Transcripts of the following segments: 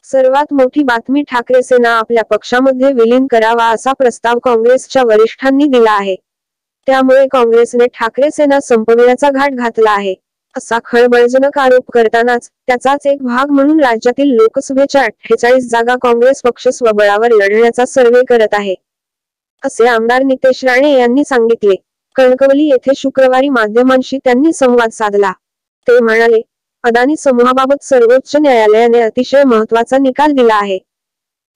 सर्वात मोठी बातमी, ठाकरे सेना आपल्या पक्षामध्ये विलीन करावा असा प्रस्ताव काँग्रेसच्या वरिष्ठांनी दिला आहे. त्यामुळे काँग्रेसने ठाकरे सेना संपविण्याचा घाट घातला आहे, असा खळबळजनक आरोप करतानाच त्याचाच एक भाग म्हणून राज्यातील लोकसभेच्या 48 जागा काँग्रेस पक्ष स्वबळावर लढण्याचा सर्व्हे करत आहे, असे आमदार नितेश राणे यांनी सांगितले. कणकवली येथे शुक्रवारी माध्यमांशी त्यांनी संवाद साधला. ते म्हणाले, अदानी समूहाबाबत सर्वोच्च न्यायालयाने अतिशय महत्त्वाचा निकाल दिला आहे.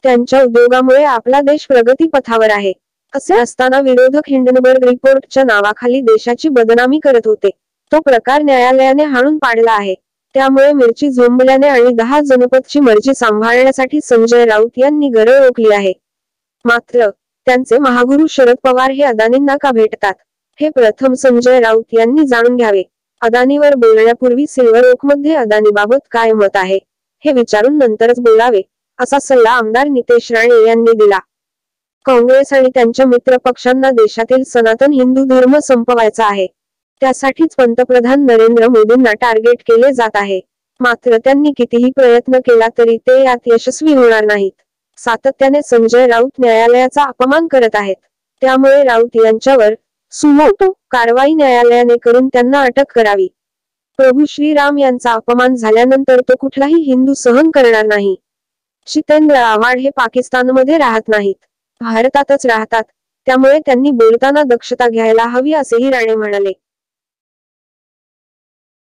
त्यांच्या उद्योगामुळे आपला देश प्रगती पथावर आहे. असे असताना विरोधक हिंडनबर्ग रिपोर्टच्या नावाखाली देशाची बदनामी करत होते. तो प्रकार न्यायालयाने हाणून पाडला आहे. त्यामुळे मिरची झोंबल्याने आणि 10 जनपदची मर्जी सांभाळण्यासाठी संजय राऊत यांनी गरळ ओकली आहे. मात्र त्यांचे महागुरू शरद पवार हे अदानींना का भेटतात, हे प्रथम संजय राऊत यांनी जाणून घ्यावे. अदानीवर बोलण्यापूर्वी सिल्व्हर ओकमध्ये अदानीबाबत काय मत आहे, हे विचारून नंतरच बोलावे, असा सल्ला आमदार नितेश राणे यांनी दिला. काँग्रेस आणि त्यांच्या मित्र पक्षांना देशातील सनातन हिंदू धर्म संपवायचा आहे. त्यासाठीच पंतप्रधान नरेंद्र मोदींना टार्गेट केले जात आहे. मात्र त्यांनी कितीही प्रयत्न केला तरी ते यात यशस्वी होणार नाहीत. सातत्याने संजय राऊत न्यायालयाचा अपमान करत आहेत. त्यामुळे राऊत यांच्यावर सुमोटो कारवाई न्यायालयाने करून त्यांना अटक करावी. प्रभू श्रीराम यांचा अपमान झाल्यानंतर तो कुठलाही हिंदू सहन करणार नाही. जितेंद्र आव्हाड हे पाकिस्तानमध्ये राहत नाहीत, भारतातच राहतात. त्यामुळे त्यांनी बोलताना दक्षता घ्यायला हवी, असेही राणे म्हणाले.